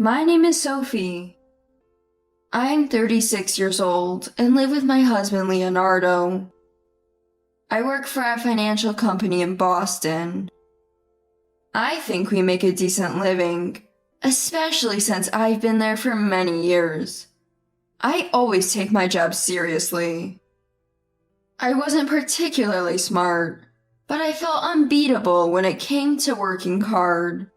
My name is Sophie. I'm 36 years old and live with my husband Leonardo. I work for a financial company in Boston. I think we make a decent living, especially since I've been there for many years. I always take my job seriously. I wasn't particularly smart, but I felt unbeatable when it came to working hard.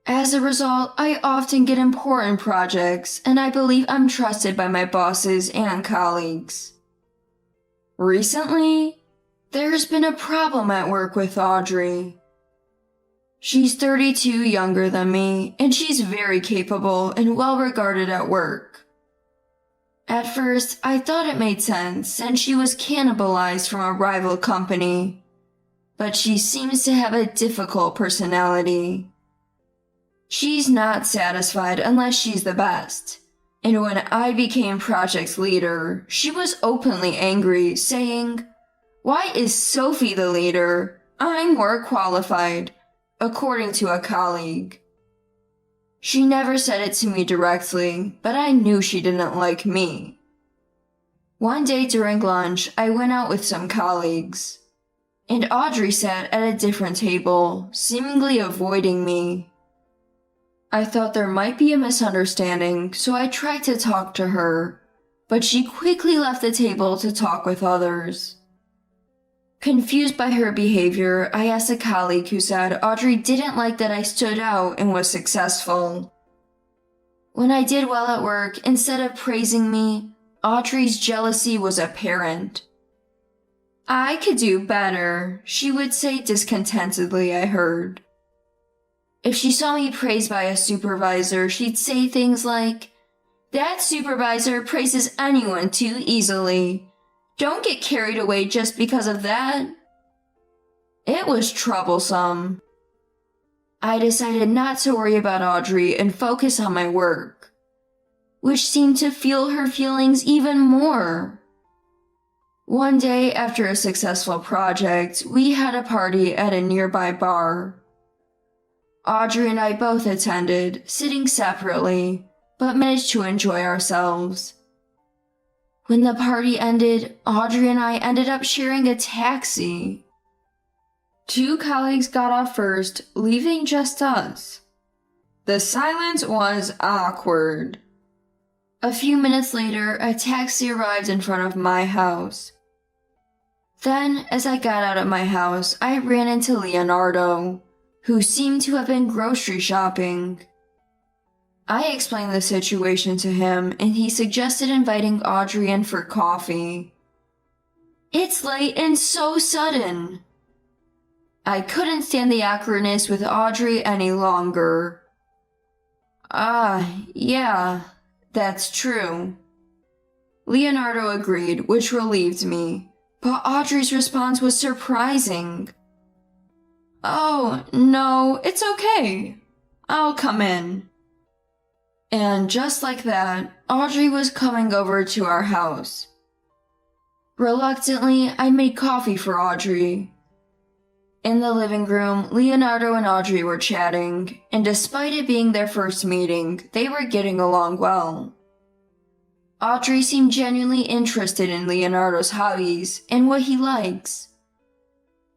As a result, I often get important projects, and I believe I'm trusted by my bosses and colleagues. Recently, there's been a problem at work with Audrey. She's 32 younger than me, and she's very capable and well regarded at work. At first, I thought it made sense since she was cannibalized from a rival company, but she seems to have a difficult personality. She's not satisfied unless she's the best, and when I became project leader, she was openly angry, saying, "Why is Sophie the leader? I'm more qualified," according to a colleague. She never said it to me directly, but I knew she didn't like me. One day during lunch, I went out with some colleagues, and Audrey sat at a different table, seemingly avoiding me. I thought there might be a misunderstanding, so I tried to talk to her, but she quickly left the table to talk with others. Confused by her behavior, I asked a colleague who said Audrey didn't like that I stood out and was successful. When I did well at work, instead of praising me, Audrey's jealousy was apparent. "I could do better," she would say discontentedly, I heard. If she saw me praised by a supervisor, she'd say things like, "That supervisor praises anyone too easily. Don't get carried away just because of that." It was troublesome. I decided not to worry about Audrey and focus on my work, which seemed to fuel her feelings even more. One day after a successful project, we had a party at a nearby bar. Audrey and I both attended, sitting separately, but managed to enjoy ourselves. When the party ended, Audrey and I ended up sharing a taxi. Two colleagues got off first, leaving just us. The silence was awkward. A few minutes later, a taxi arrived in front of my house. Then, as I got out of my house, I ran into Leonardo, who seemed to have been grocery shopping. I explained the situation to him, and he suggested inviting Audrey in for coffee. "It's late and so sudden." I couldn't stand the awkwardness with Audrey any longer. Yeah, that's true." Leonardo agreed, which relieved me, but Audrey's response was surprising. "Oh, no, it's okay. I'll come in." And just like that, Audrey was coming over to our house. Reluctantly, I made coffee for Audrey. In the living room, Leonardo and Audrey were chatting, and despite it being their first meeting, they were getting along well. Audrey seemed genuinely interested in Leonardo's hobbies and what he likes.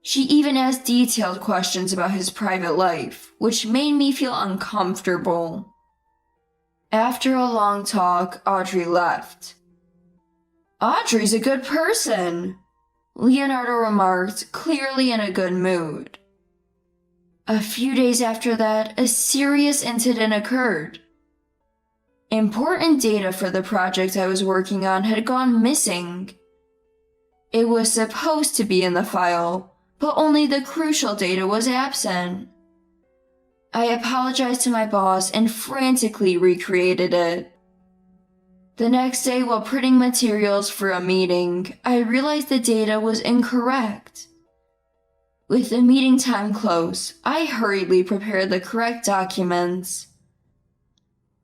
She even asked detailed questions about his private life, which made me feel uncomfortable. After a long talk, Audrey left. "Audrey's a good person," Leonardo remarked, clearly in a good mood. A few days after that, a serious incident occurred. Important data for the project I was working on had gone missing. It was supposed to be in the file, but only the crucial data was absent. I apologized to my boss and frantically recreated it. The next day, while printing materials for a meeting, I realized the data was incorrect. With the meeting time close, I hurriedly prepared the correct documents.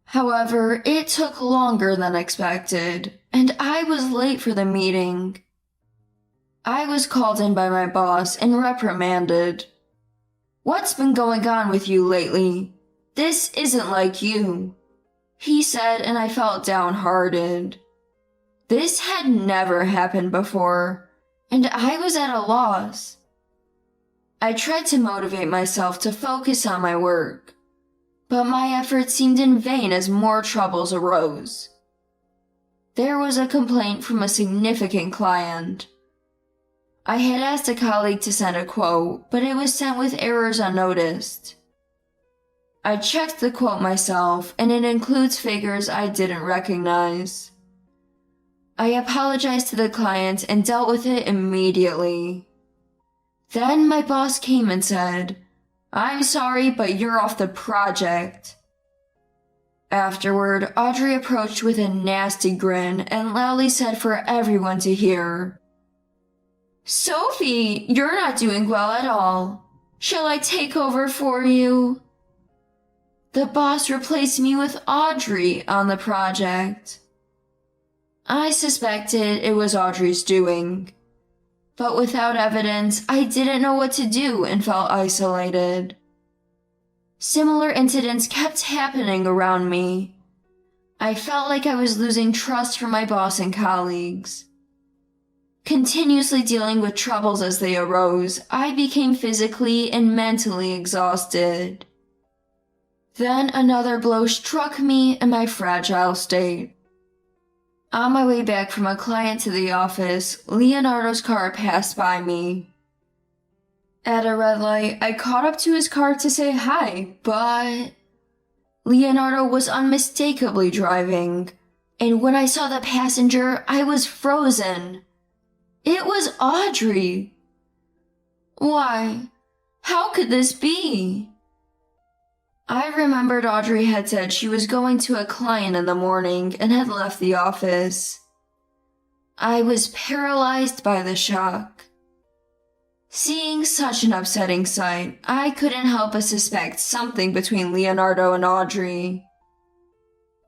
However, it took longer than expected, and I was late for the meeting. I was called in by my boss and reprimanded. "What's been going on with you lately? "This isn't like you," he said, and I felt downhearted. This had never happened before, and I was at a loss. I tried to motivate myself to focus on my work, but my efforts seemed in vain as more troubles arose. There was a complaint from a significant client. I had asked a colleague to send a quote, but it was sent with errors unnoticed. I checked the quote myself, and it includes figures I didn't recognize. I apologized to the client and dealt with it immediately. Then my boss came and said, "I'm sorry, but you're off the project." Afterward, Audrey approached with a nasty grin and loudly said for everyone to hear, "Sophie, you're not doing well at all. Shall I take over for you?" The boss replaced me with Audrey on the project. I suspected it was Audrey's doing, but without evidence, I didn't know what to do and felt isolated. Similar incidents kept happening around me. I felt like I was losing trust from my boss and colleagues. Continuously dealing with troubles as they arose, I became physically and mentally exhausted. Then another blow struck me in my fragile state. On my way back from a client to the office, Leonardo's car passed by me. At a red light, I caught up to his car to say hi, but Leonardo was unmistakably driving, and when I saw the passenger, I was frozen. It was Audrey. Why? How could this be? I remembered Audrey had said she was going to a client in the morning and had left the office. I was paralyzed by the shock. Seeing such an upsetting sight, I couldn't help but suspect something between Leonardo and Audrey.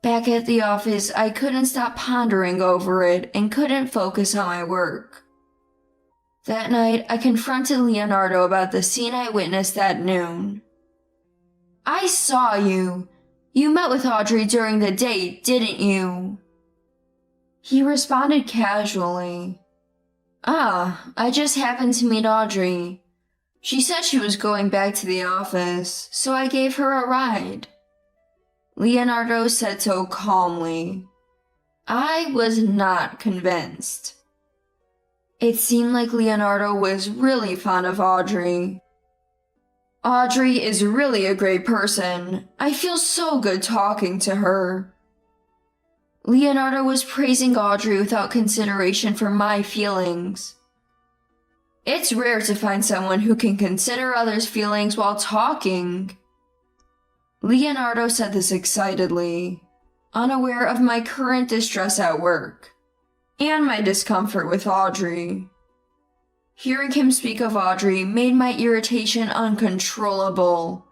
Back at the office, I couldn't stop pondering over it and couldn't focus on my work. That night, I confronted Leonardo about the scene I witnessed at noon. "I saw you. You met with Audrey during the date, didn't you?" He responded casually. I just happened to meet Audrey. She said she was going back to the office, so I gave her a ride." Leonardo said so calmly. I was not convinced. It seemed like Leonardo was really fond of Audrey. "Audrey is really a great person. I feel so good talking to her." Leonardo was praising Audrey without consideration for my feelings. It's rare to find someone who can consider others' feelings while talking. Leonardo said this excitedly, unaware of my current distress at work, and my discomfort with Audrey. Hearing him speak of Audrey made my irritation uncontrollable,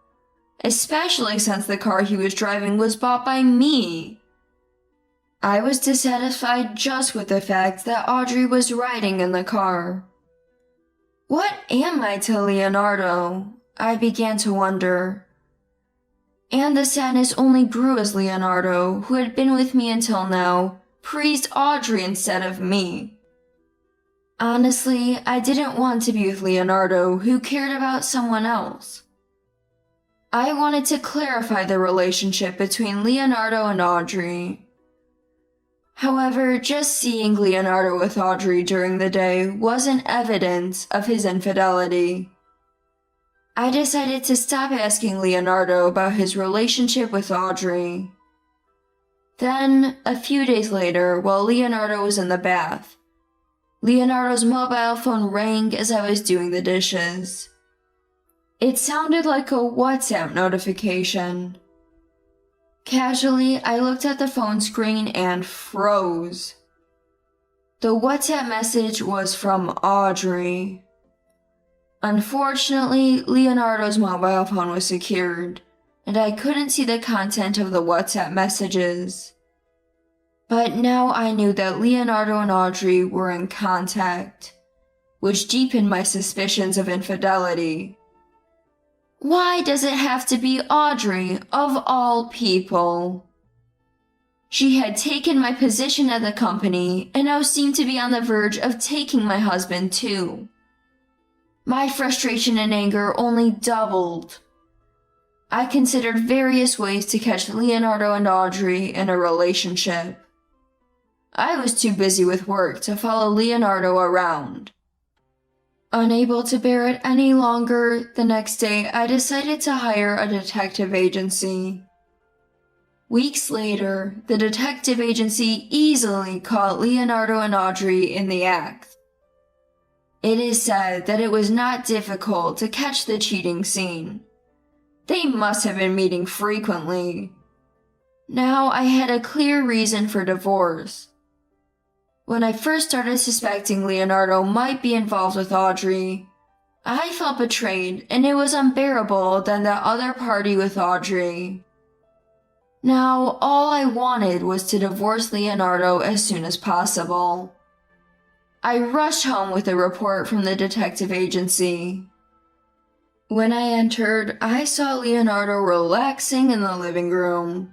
especially since the car he was driving was bought by me. I was dissatisfied just with the fact that Audrey was riding in the car. What am I to Leonardo? I began to wonder. And the sadness only grew as Leonardo, who had been with me until now, praised Audrey instead of me. Honestly, I didn't want to be with Leonardo, who cared about someone else. I wanted to clarify the relationship between Leonardo and Audrey. However, just seeing Leonardo with Audrey during the day wasn't evidence of his infidelity. I decided to stop asking Leonardo about his relationship with Audrey. Then, a few days later, while Leonardo was in the bath, Leonardo's mobile phone rang as I was doing the dishes. It sounded like a WhatsApp notification. Casually, I looked at the phone screen and froze. The WhatsApp message was from Audrey. Unfortunately, Leonardo's mobile phone was secured, and I couldn't see the content of the WhatsApp messages. But now I knew that Leonardo and Audrey were in contact, which deepened my suspicions of infidelity. Why does it have to be Audrey, of all people? She had taken my position at the company and now seemed to be on the verge of taking my husband too. My frustration and anger only doubled. I considered various ways to catch Leonardo and Audrey in a relationship. I was too busy with work to follow Leonardo around. Unable to bear it any longer, the next day I decided to hire a detective agency. Weeks later, the detective agency easily caught Leonardo and Audrey in the act. It is said that it was not difficult to catch the cheating scene. They must have been meeting frequently. Now I had a clear reason for divorce. When I first started suspecting Leonardo might be involved with Audrey, I felt betrayed and it was unbearable than the other party with Audrey. Now all I wanted was to divorce Leonardo as soon as possible. I rushed home with a report from the detective agency. When I entered, I saw Leonardo relaxing in the living room.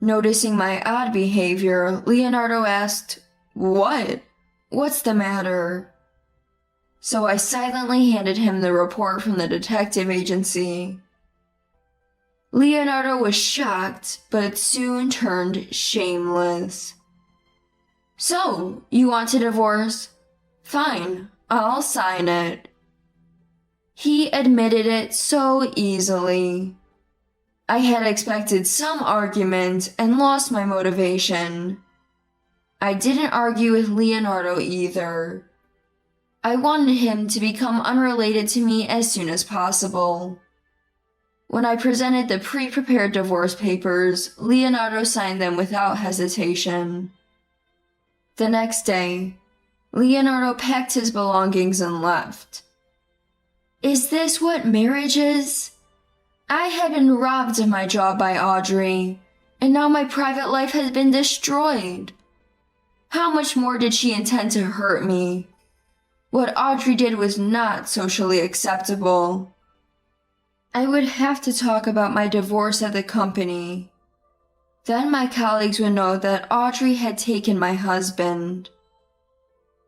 Noticing my odd behavior, Leonardo asked, "What? What's the matter?" So I silently handed him the report from the detective agency. Leonardo was shocked, but soon turned shameless. "So, you want to divorce? Fine, I'll sign it." He admitted it so easily. I had expected some argument and lost my motivation. I didn't argue with Leonardo either. I wanted him to become unrelated to me as soon as possible. When I presented the pre-prepared divorce papers, Leonardo signed them without hesitation. The next day, Leonardo packed his belongings and left. Is this what marriage is? I had been robbed of my job by Audrey, and now my private life has been destroyed. How much more did she intend to hurt me? What Audrey did was not socially acceptable. I would have to talk about my divorce at the company. Then my colleagues would know that Audrey had taken my husband.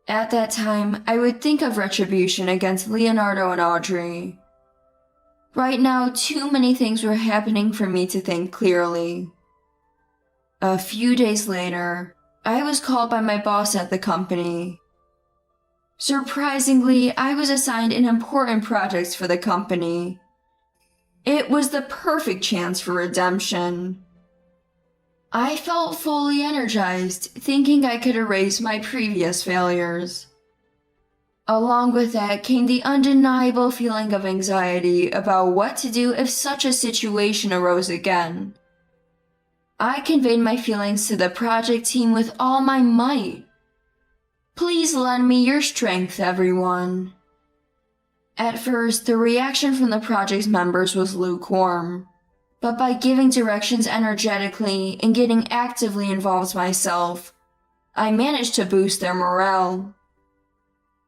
At that time, I would think of retribution against Leonardo and Audrey. Right now, too many things were happening for me to think clearly. A few days later, I was called by my boss at the company. Surprisingly, I was assigned an important project for the company. It was the perfect chance for redemption. I felt fully energized, thinking I could erase my previous failures. Along with that came the undeniable feeling of anxiety about what to do if such a situation arose again. I conveyed my feelings to the project team with all my might. Please lend me your strength, everyone. At first, the reaction from the project's members was lukewarm, but by giving directions energetically and getting actively involved myself, I managed to boost their morale.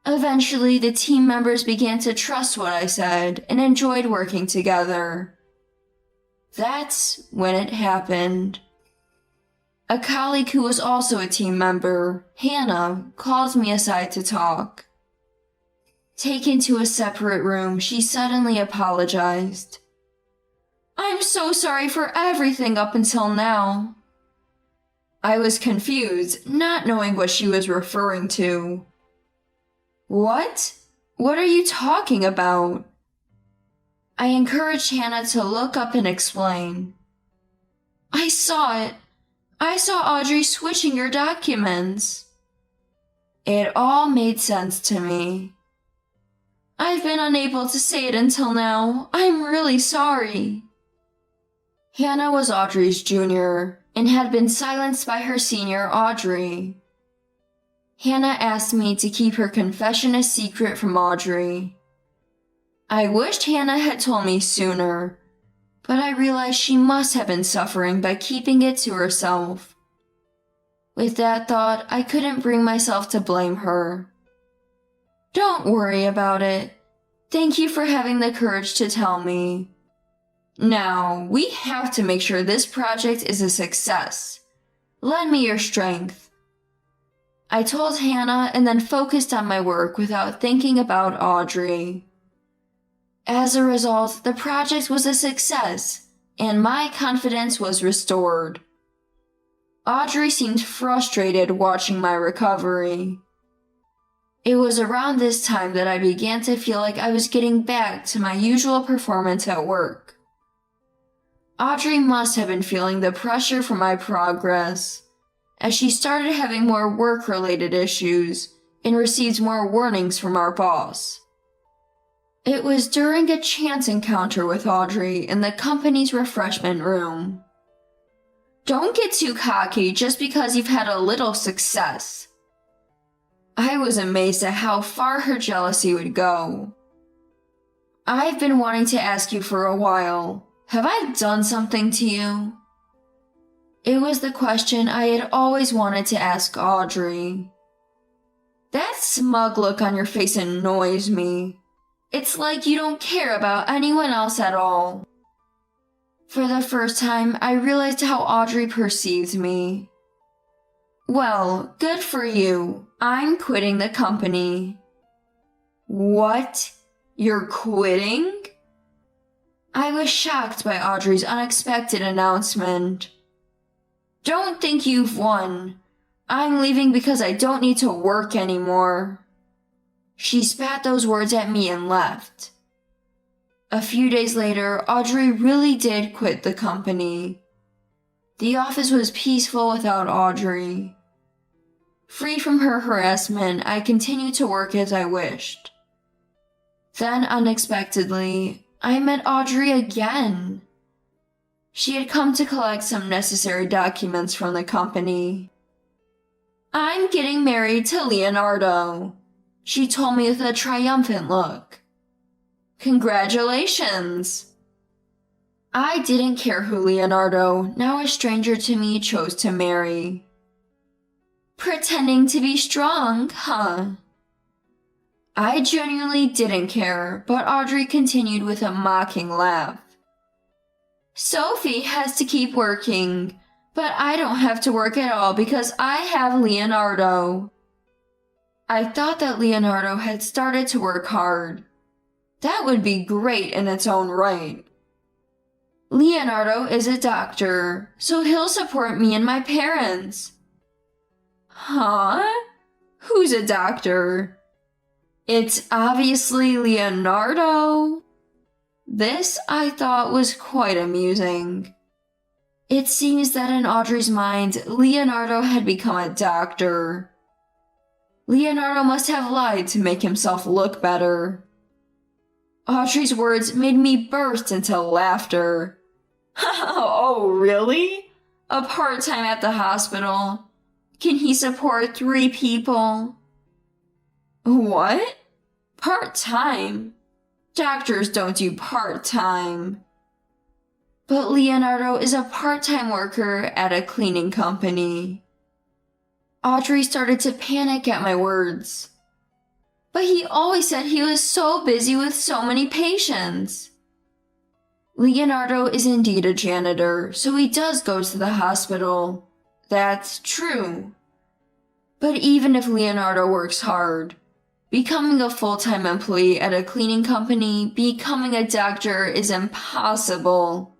Eventually, the team members began to trust what I said and enjoyed working together. That's when it happened. A colleague who was also a team member, Hannah, called me aside to talk. Taken to a separate room, she suddenly apologized. "I'm so sorry for everything up until now." I was confused, not knowing what she was referring to. What? What are you talking about? I encouraged Hannah to look up and explain. I saw it. I saw Audrey switching your documents. It all made sense to me. I've been unable to say it until now. I'm really sorry. Hannah was Audrey's junior and had been silenced by her senior, Audrey. Hannah asked me to keep her confession a secret from Audrey. I wished Hannah had told me sooner, but I realized she must have been suffering by keeping it to herself. With that thought, I couldn't bring myself to blame her. Don't worry about it. Thank you for having the courage to tell me. Now, we have to make sure this project is a success. Lend me your strength. I told Hannah and then focused on my work without thinking about Audrey. As a result, the project was a success, and my confidence was restored. Audrey seemed frustrated watching my recovery. It was around this time that I began to feel like I was getting back to my usual performance at work. Audrey must have been feeling the pressure from my progress, as she started having more work-related issues and received more warnings from our boss. It was during a chance encounter with Audrey in the company's refreshment room. Don't get too cocky just because you've had a little success. I was amazed at how far her jealousy would go. I've been wanting to ask you for a while. Have I done something to you? It was the question I had always wanted to ask Audrey. That smug look on your face annoys me. It's like you don't care about anyone else at all. For the first time, I realized how Audrey perceives me. Well, good for you. I'm quitting the company. What? You're quitting? I was shocked by Audrey's unexpected announcement. Don't think you've won. I'm leaving because I don't need to work anymore. She spat those words at me and left. A few days later, Audrey really did quit the company. The office was peaceful without Audrey. Free from her harassment, I continued to work as I wished. Then, unexpectedly, I met Audrey again. She had come to collect some necessary documents from the company. I'm getting married to Leonardo, she told me with a triumphant look. Congratulations! I didn't care who Leonardo, now a stranger to me, chose to marry. Pretending to be strong, huh? I genuinely didn't care, but Audrey continued with a mocking laugh. Sophie has to keep working, but I don't have to work at all because I have Leonardo. I thought that Leonardo had started to work hard. That would be great in its own right. Leonardo is a doctor, so he'll support me and my parents. Huh? Who's a doctor? It's obviously Leonardo. This, I thought, was quite amusing. It seems that in Audrey's mind, Leonardo had become a doctor. Leonardo must have lied to make himself look better. Audrey's words made me burst into laughter. Oh, really? A part-time at the hospital? Can he support 3 people? What? Part-time? Doctors don't do part-time. But Leonardo is a part-time worker at a cleaning company. Audrey started to panic at my words. But he always said he was so busy with so many patients. Leonardo is indeed a janitor, so he does go to the hospital. That's true. But even if Leonardo works hard, becoming a full-time employee at a cleaning company, becoming a doctor is impossible.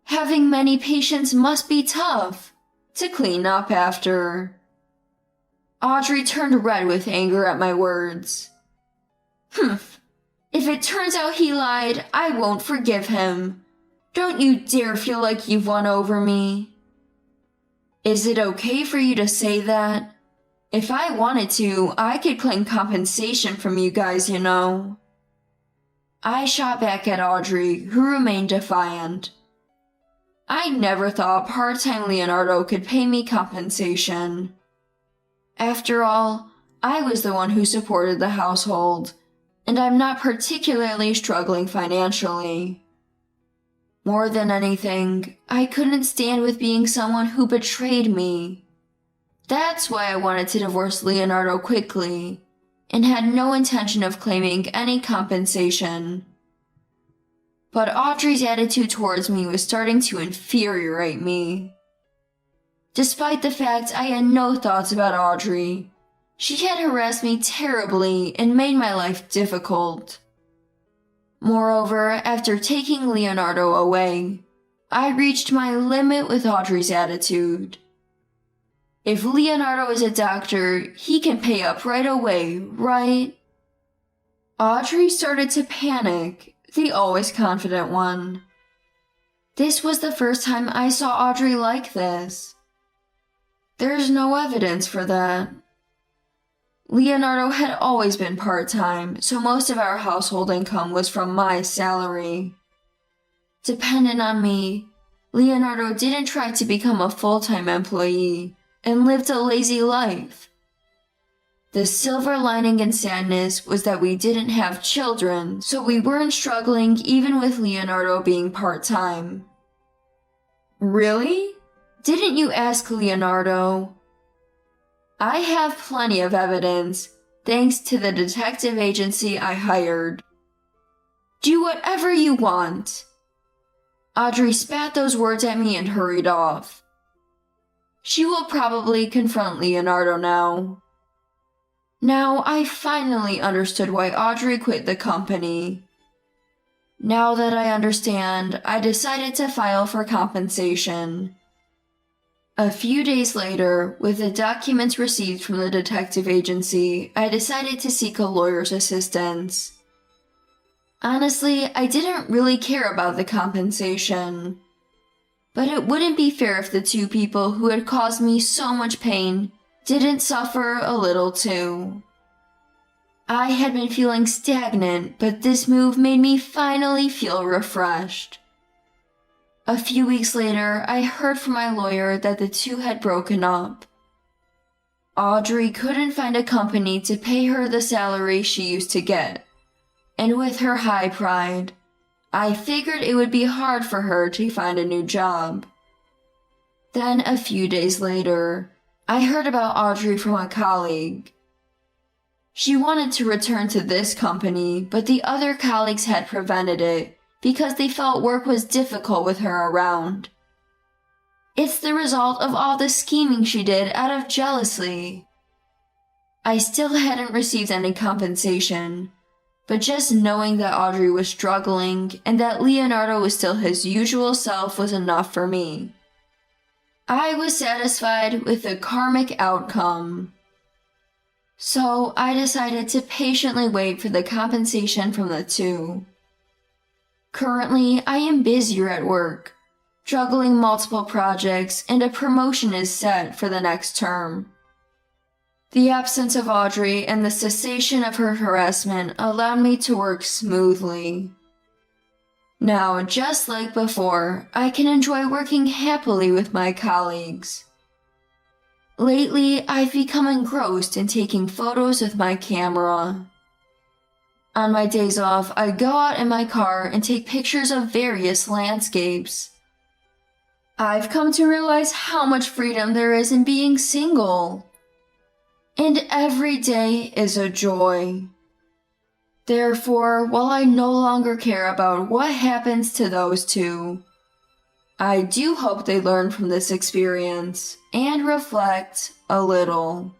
Having many patients must be tough to clean up after. Audrey turned red with anger at my words. If it turns out he lied, I won't forgive him. Don't you dare feel like you've won over me. Is it okay for you to say that? If I wanted to, I could claim compensation from you guys, you know. I shot back at Audrey, who remained defiant. I never thought part-time Leonardo could pay me compensation. After all, I was the one who supported the household, and I'm not particularly struggling financially. More than anything, I couldn't stand with being someone who betrayed me. That's why I wanted to divorce Leonardo quickly, and had no intention of claiming any compensation. But Audrey's attitude towards me was starting to infuriate me. Despite the fact I had no thoughts about Audrey, she had harassed me terribly and made my life difficult. Moreover, after taking Leonardo away, I reached my limit with Audrey's attitude. If Leonardo is a doctor, he can pay up right away, right? Audrey started to panic, the always confident one. This was the first time I saw Audrey like this. There's no evidence for that. Leonardo had always been part-time, so most of our household income was from my salary. Dependent on me, Leonardo didn't try to become a full-time employee and lived a lazy life. The silver lining in sadness was that we didn't have children, so we weren't struggling even with Leonardo being part-time. Really? Didn't you ask Leonardo? I have plenty of evidence, thanks to the detective agency I hired. Do whatever you want. Audrey spat those words at me and hurried off. She will probably confront Leonardo now. Now I finally understood why Audrey quit the company. Now that I understand, I decided to file for compensation. A few days later, with the documents received from the detective agency, I decided to seek a lawyer's assistance. Honestly, I didn't really care about the compensation. But it wouldn't be fair if the two people who had caused me so much pain didn't suffer a little too. I had been feeling stagnant, but this move made me finally feel refreshed. A few weeks later, I heard from my lawyer that the two had broken up. Audrey couldn't find a company to pay her the salary she used to get, and with her high pride, I figured it would be hard for her to find a new job. Then a few days later, I heard about Audrey from a colleague. She wanted to return to this company, but the other colleagues had prevented it because they felt work was difficult with her around. It's the result of all the scheming she did out of jealousy. I still hadn't received any compensation, but just knowing that Audrey was struggling and that Leonardo was still his usual self was enough for me. I was satisfied with the karmic outcome. So I decided to patiently wait for the compensation from the two. Currently, I am busier at work, juggling multiple projects, and a promotion is set for the next term. The absence of Audrey and the cessation of her harassment allowed me to work smoothly. Now, just like before, I can enjoy working happily with my colleagues. Lately, I've become engrossed in taking photos with my camera. On my days off, I go out in my car and take pictures of various landscapes. I've come to realize how much freedom there is in being single. And every day is a joy. Therefore, while I no longer care about what happens to those two, I do hope they learn from this experience and reflect a little.